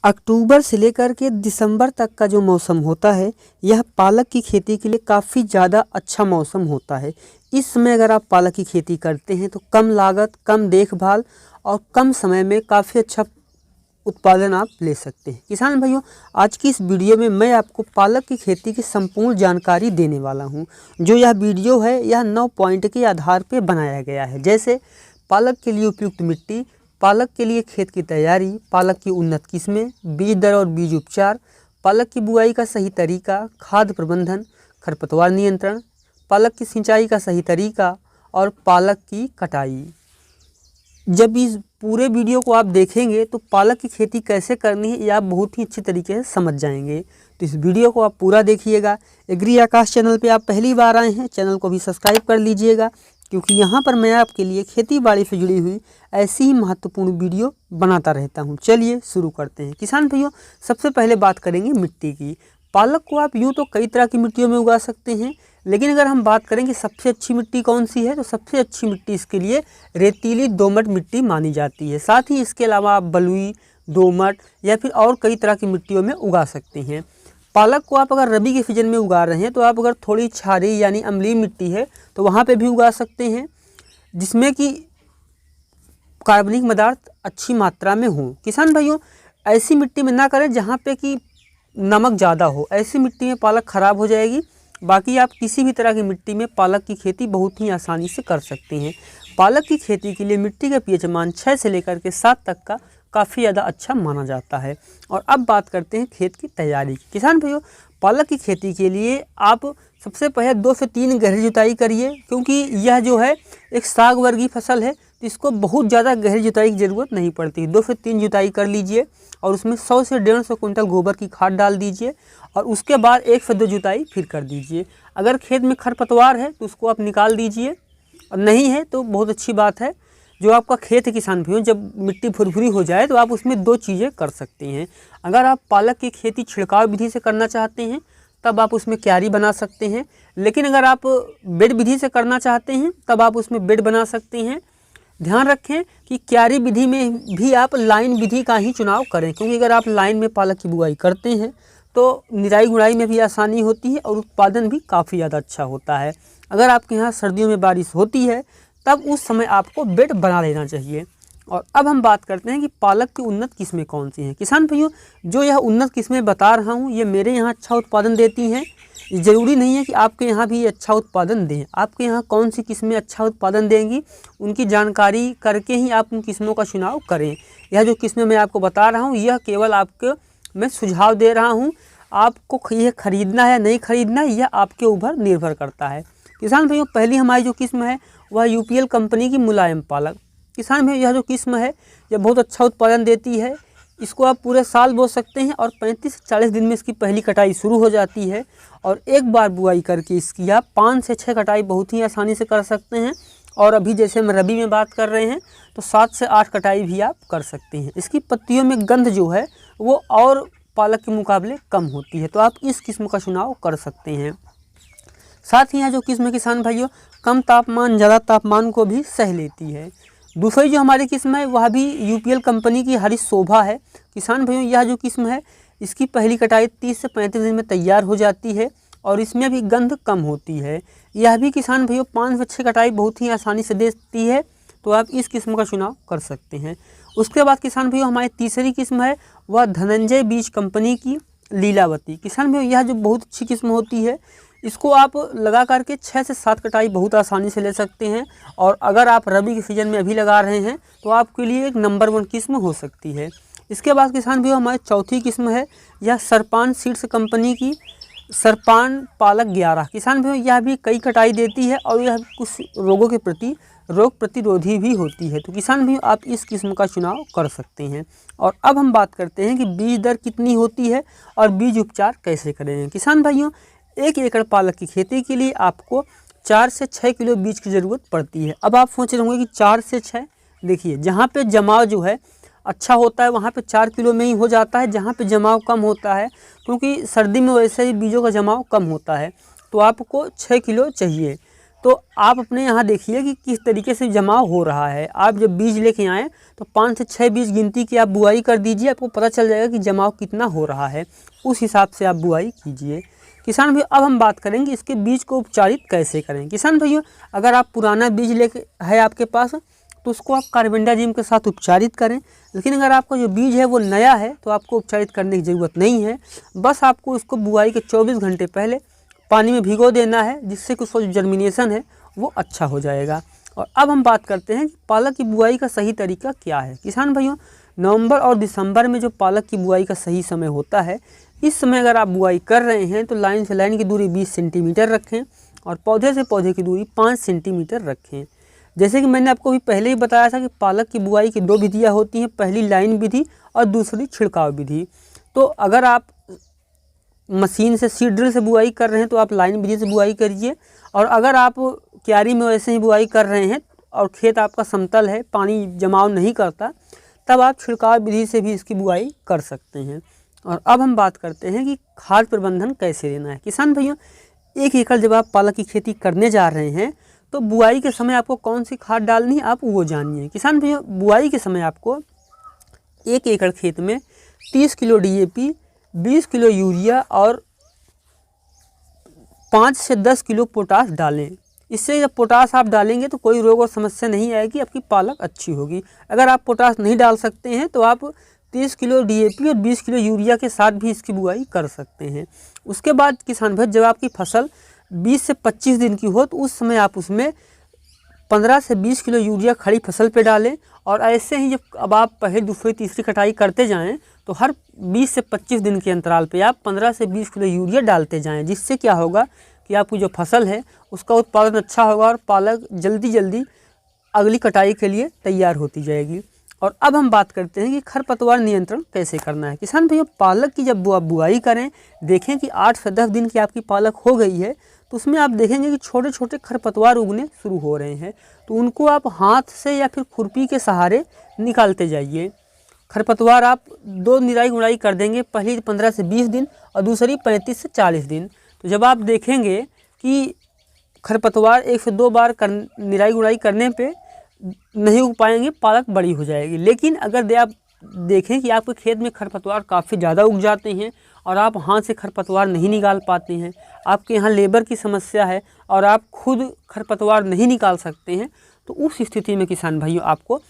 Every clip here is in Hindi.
अक्टूबर से लेकर के दिसंबर तक का जो मौसम होता है, यह पालक की खेती के लिए काफ़ी ज़्यादा अच्छा मौसम होता है। इस समय अगर आप पालक की खेती करते हैं तो कम लागत, कम देखभाल और कम समय में काफ़ी अच्छा उत्पादन आप ले सकते हैं। किसान भाइयों, आज की इस वीडियो में मैं आपको पालक की खेती की संपूर्ण जानकारी देने वाला हूं। जो यह वीडियो है, यह 9 पॉइंट के आधार पर बनाया गया है। जैसे पालक के लिए उपयुक्त मिट्टी, पालक के लिए खेत की तैयारी, पालक की उन्नत किस्में, बीज दर और बीज उपचार, पालक की बुआई का सही तरीका, खाद प्रबंधन, खरपतवार नियंत्रण, पालक की सिंचाई का सही तरीका और पालक की कटाई। जब इस पूरे वीडियो को आप देखेंगे तो पालक की खेती कैसे करनी है ये आप बहुत ही अच्छी तरीके से समझ जाएंगे। तो इस वीडियो को आप पूरा देखिएगा। एग्री आकाश चैनल पे आप पहली बार आए हैं, चैनल को भी सब्सक्राइब कर लीजिएगा, क्योंकि यहाँ पर मैं आपके लिए खेती बाड़ी से जुड़ी हुई ऐसी ही महत्वपूर्ण वीडियो बनाता रहता हूँ। चलिए शुरू करते हैं। किसान भाइयों, सबसे पहले बात करेंगे मिट्टी की। पालक को आप यूँ तो कई तरह की मिट्टियों में उगा सकते हैं, लेकिन अगर हम बात करें कि सबसे अच्छी मिट्टी कौन सी है, तो सबसे अच्छी मिट्टी इसके लिए रेतीली दोमट मिट्टी मानी जाती है। साथ ही इसके अलावा आप बलुई, दोमट या फिर और कई तरह की मिट्टियों में उगा सकते हैं। पालक को आप अगर रबी के सीजन में उगा रहे हैं तो आप अगर थोड़ी क्षारीय यानी अम्लीय मिट्टी है तो वहाँ पे भी उगा सकते हैं, जिसमें कि कार्बनिक पदार्थ अच्छी मात्रा में हो। किसान भाइयों, ऐसी मिट्टी में ना करें जहाँ पे कि नमक ज़्यादा हो, ऐसी मिट्टी में पालक ख़राब हो जाएगी। बाकी आप किसी भी तरह की मिट्टी में पालक की खेती बहुत ही आसानी से कर सकते हैं। पालक की खेती के लिए मिट्टी का पीएच मान 6 से लेकर के 7 तक का काफ़ी ज़्यादा अच्छा माना जाता है। और अब बात करते हैं खेत की तैयारी की। किसान भाइयों, पालक की खेती के लिए आप सबसे पहले 2 से 3 गहरी जुताई करिए, क्योंकि यह जो है एक साग वर्गीय फसल है, तो इसको बहुत ज़्यादा गहरी जुताई की ज़रूरत नहीं पड़ती। 2 से 3 जुताई कर लीजिए और उसमें 100 से 150 क्विंटल गोबर की खाद डाल दीजिए और उसके बाद 1 से 2 जुताई फिर कर दीजिए। अगर खेत में खरपतवार है तो उसको आप निकाल दीजिए, और नहीं है तो बहुत अच्छी बात है। जो आपका खेत है किसान भाइयों, जब मिट्टी भुरभुरी हो जाए तो आप उसमें 2 चीज़ें कर सकते हैं। अगर आप पालक की खेती छिड़काव विधि से करना चाहते हैं तब आप उसमें क्यारी बना सकते हैं, लेकिन अगर आप बेड विधि से करना चाहते हैं तब आप उसमें बेड बना सकते हैं। ध्यान रखें कि क्यारी विधि में भी आप लाइन विधि का ही चुनाव करें, क्योंकि अगर आप लाइन में पालक की बुआई करते हैं तो निराई गुड़ाई में भी आसानी होती है और उत्पादन भी काफ़ी ज़्यादा अच्छा होता है। अगर आपके यहाँ सर्दियों में बारिश होती है तब उस समय आपको बेड बना लेना चाहिए। और अब हम बात करते हैं कि पालक की उन्नत किस्में कौन सी हैं। किसान भाइयों, जो यह उन्नत किस्में बता रहा हूँ ये मेरे यहाँ अच्छा उत्पादन देती हैं। ज़रूरी नहीं है कि आपके यहाँ भी अच्छा उत्पादन दें। आपके यहाँ कौन सी किस्में अच्छा उत्पादन देंगी, उनकी जानकारी करके ही आप उन किस्मों का चुनाव करें। यह जो किस्में मैं आपको बता रहा हूँ यह केवल आपको मैं सुझाव दे रहा हूँ। आपको यह खरीदना है या नहीं खरीदना है यह आपके ऊपर निर्भर करता है। किसान भाइयों, पहली हमारी जो किस्म है वह यूपीएल कंपनी की मुलायम पालक। किसान भाइयों, यह जो किस्म है यह बहुत अच्छा उत्पादन देती है। इसको आप पूरे साल बो सकते हैं और 35 से 40 दिन में इसकी पहली कटाई शुरू हो जाती है और एक बार बुआई करके इसकी आप 5 से 6 कटाई बहुत ही आसानी से कर सकते हैं। और अभी जैसे हम रबी में बात कर रहे हैं तो 7 से 8 कटाई भी आप कर सकते हैं। इसकी पत्तियों में गंध जो है वो और पालक के मुकाबले कम होती है, तो आप इस किस्म का चुनाव कर सकते हैं। साथ ही यह जो किस्म किसान भाइयों कम तापमान, ज़्यादा तापमान को भी सह लेती है। दूसरी जो हमारी किस्म है वह भी यूपीएल कंपनी की हरी शोभा है। किसान भाइयों, यह जो किस्म है इसकी पहली कटाई 30 से 35 दिन में तैयार हो जाती है और इसमें भी गंध कम होती है। यह भी किसान भाइयों 5 से 6 कटाई बहुत ही आसानी से देती है, तो आप इस किस्म का चुनाव कर सकते हैं। उसके बाद किसान भाइयों हमारी तीसरी किस्म है वह धनंजय बीज कंपनी की लीलावती। किसान भाइयों, यह जो बहुत अच्छी किस्म होती है, इसको आप लगा करके 6 से 7 कटाई बहुत आसानी से ले सकते हैं। और अगर आप रबी के सीजन में अभी लगा रहे हैं तो आपके लिए एक नंबर 1 किस्म हो सकती है। इसके बाद किसान भाइयों हमारी चौथी किस्म है यह सरपान सीड्स कंपनी की सरपान पालक 11। किसान भाइयों, यह भी कई कटाई देती है और यह कुछ रोगों के प्रति रोग प्रतिरोधी भी होती है, तो किसान भाइयों आप इस किस्म का चुनाव कर सकते हैं। और अब हम बात करते हैं कि बीज दर कितनी होती है और बीज उपचार कैसे करें। किसान भाइयों, 1 एकड़ पालक की खेती के लिए आपको 4 से 6 किलो बीज की ज़रूरत पड़ती है। अब आप सोच रहे होंगे कि 4 से 6, देखिए जहाँ पे जमाव जो है अच्छा होता है वहाँ पे 4 किलो में ही हो जाता है। जहाँ पे जमाव कम होता है, क्योंकि सर्दी में वैसे ही बीजों का जमाव कम होता है, तो आपको 6 किलो चाहिए। तो आप अपने यहाँ देखिए कि किस तरीके से जमाव हो रहा है। आप जब बीज लेके आएँ तो 5 से 6 बीज गिनती की आप बुआई कर दीजिए, आपको पता चल जाएगा कि जमाव कितना हो रहा है, उस हिसाब से आप बुआई कीजिए। किसान भाइयों, अब हम बात करेंगे इसके बीज को उपचारित कैसे करें। किसान भाइयों, अगर आप पुराना बीज लेके है आपके पास तो उसको आप कार्बेंडाजिम के साथ उपचारित करें। लेकिन अगर आपका जो बीज है वो नया है तो आपको उपचारित करने की ज़रूरत नहीं है। बस आपको उसको बुआई के 24 घंटे पहले पानी में भिगो देना है, जिससे कि उसका जो जर्मिनेशन है वो अच्छा हो जाएगा। और अब हम बात करते हैं कि पालक की बुआई का सही तरीका क्या है। किसान भाइयों, नवंबर और दिसंबर में जो पालक की बुआई का सही समय होता है, इस समय अगर आप बुआई कर रहे हैं तो लाइन से लाइन की दूरी 20 सेंटीमीटर रखें और पौधे से पौधे की दूरी 5 सेंटीमीटर रखें। जैसे कि मैंने आपको भी पहले ही बताया था कि पालक की बुआई की 2 विधियाँ होती हैं, पहली लाइन विधि और दूसरी छिड़काव विधि। तो अगर आप मशीन से सीड ड्रिल से बुआई कर रहे हैं तो आप लाइन विधि से बुआई करिए, और अगर आप क्यारी में वैसे ही बुआई कर रहे हैं और खेत आपका समतल है, पानी जमाव नहीं करता, तब आप छिड़काव विधि से भी इसकी बुआई कर सकते हैं। और अब हम बात करते हैं कि खाद प्रबंधन कैसे लेना है। किसान भाइयों, 1 एकड़ जब आप पालक की खेती करने जा रहे हैं तो बुआई के समय आपको कौन सी खाद डालनी है आप वो जानिए। किसान भाइयों, बुआई के समय आपको 1 एकड़ खेत में 30 किलो DAP, 20 किलो यूरिया और 5 से 10 किलो पोटास डालें। इससे जब पोटास आप डालेंगे तो कोई रोग और समस्या नहीं आएगी, आपकी पालक अच्छी होगी। अगर आप पोटास नहीं डाल सकते हैं तो आप 30 किलो DAP और 20 किलो यूरिया के साथ भी इसकी बुआई कर सकते हैं। उसके बाद किसान भाई, जब आपकी फसल 20 से 25 दिन की हो तो उस समय आप उसमें 15 से 20 किलो यूरिया खड़ी फसल पे डालें। और ऐसे ही जब अब आप पहली, दूसरी, तीसरी कटाई करते जाएं तो हर 20 से 25 दिन के अंतराल पे आप 15 से 20 किलो यूरिया डालते जाएं, जिससे क्या होगा कि आपकी जो फसल है उसका उत्पादन अच्छा होगा और पालक जल्दी जल्दी अगली कटाई के लिए तैयार होती जाएगी। और अब हम बात करते हैं कि खरपतवार नियंत्रण कैसे करना है। किसान भैया, पालक की जब आप बुआई करें, देखें कि 8 से 10 दिन की आपकी पालक हो गई है तो उसमें आप देखेंगे कि छोटे छोटे खरपतवार उगने शुरू हो रहे हैं, तो उनको आप हाथ से या फिर खुरपी के सहारे निकालते जाइए। खरपतवार आप 2 निराई गुड़ाई कर देंगे, पहली 15 से 20 दिन और दूसरी 35 से 40 दिन। तो जब आप देखेंगे कि खरपतवार 1 से 2 बार निराई गुड़ाई करने पे नहीं उग पाएंगे, पालक बड़ी हो जाएगी। लेकिन अगर आप देखें कि आपके खेत में खरपतवार काफ़ी ज़्यादा उग जाते हैं और आप हाथ से खरपतवार नहीं निकाल पाते हैं, आपके यहाँ लेबर की समस्या है और आप खुद खरपतवार नहीं निकाल सकते हैं, तो उस स्थिति में किसान भाइयों आपको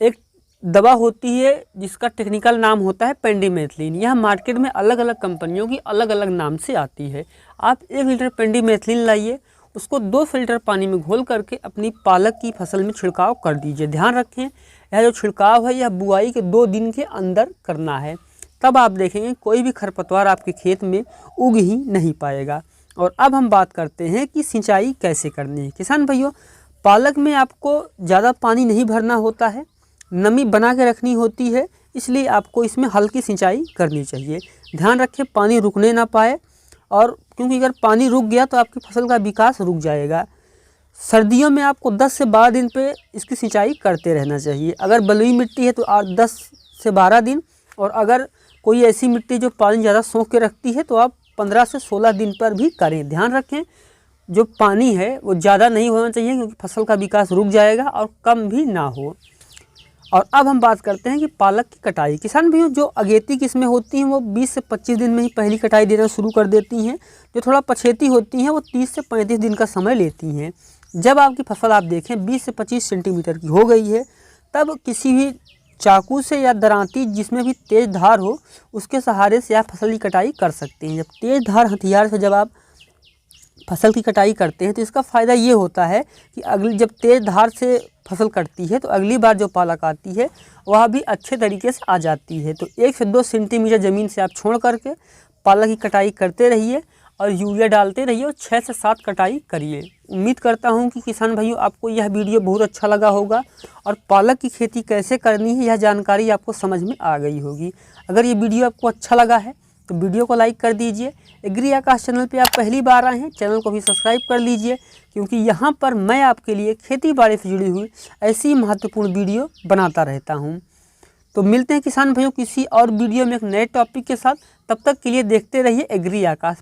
एक दवा होती है जिसका टेक्निकल नाम होता है पेंडिमेथिलिन। यह मार्केट में अलग अलग कंपनियों की अलग अलग नाम से आती है। आप 1 लीटर पेंडिमेथिलिन लाइए, उसको 2 लीटर पानी में घोल करके अपनी पालक की फसल में छिड़काव कर दीजिए। ध्यान रखें, यह जो छिड़काव है यह बुआई के 2 दिन के अंदर करना है, तब आप देखेंगे कोई भी खरपतवार आपके खेत में उग ही नहीं पाएगा। और अब हम बात करते हैं कि सिंचाई कैसे करनी है। किसान भाइयों, पालक में आपको ज़्यादा पानी नहीं भरना होता है, नमी बना के रखनी होती है, इसलिए आपको इसमें हल्की सिंचाई करनी चाहिए। ध्यान रखें पानी रुकने ना पाए, और क्योंकि अगर पानी रुक गया तो आपकी फसल का विकास रुक जाएगा। सर्दियों में आपको 10 से 12 दिन पे इसकी सिंचाई करते रहना चाहिए। अगर बलुई मिट्टी है तो 10 से 12 दिन, और अगर कोई ऐसी मिट्टी जो पानी ज़्यादा सोख के रखती है तो आप 15 से 16 दिन पर भी करें। ध्यान रखें जो पानी है वो ज़्यादा नहीं होना चाहिए, क्योंकि फसल का विकास रुक जाएगा, और कम भी ना हो। और अब हम बात करते हैं कि पालक की कटाई। किसान भाइयों, जो अगेती किस्में होती हैं वो 20 से 25 दिन में ही पहली कटाई देना शुरू कर देती हैं। जो थोड़ा पछेती होती हैं वो 30 से 35 दिन का समय लेती हैं। जब आपकी फसल आप देखें 20 से 25 सेंटीमीटर की हो गई है, तब किसी भी चाकू से या दरांती जिसमें भी तेज़ धार हो उसके सहारे से आप फसल की कटाई कर सकते हैं। जब तेज़ धार हथियार से जब आप फसल की कटाई करते हैं तो इसका फ़ायदा ये होता है कि अगली जब तेज़ धार से फसल कटती है तो अगली बार जो पालक आती है वह भी अच्छे तरीके से आ जाती है। तो 1 से 2 सेंटीमीटर ज़मीन से आप छोड़ करके पालक की कटाई करते रहिए और यूरिया डालते रहिए, और 6 से 7 कटाई करिए। उम्मीद करता हूं कि किसान भाइयों आपको यह वीडियो बहुत अच्छा लगा होगा और पालक की खेती कैसे करनी है यह जानकारी आपको समझ में आ गई होगी। अगर ये वीडियो आपको अच्छा लगा है तो वीडियो को लाइक कर दीजिए। एग्री आकाश चैनल पे आप पहली बार आए हैं, चैनल को भी सब्सक्राइब कर लीजिए, क्योंकि यहाँ पर मैं आपके लिए खेती बाड़ी से जुड़ी हुई ऐसी महत्वपूर्ण वीडियो बनाता रहता हूँ। तो मिलते हैं किसान भाइयों किसी और वीडियो में एक नए टॉपिक के साथ। तब तक के लिए देखते रहिए एग्री आकाश।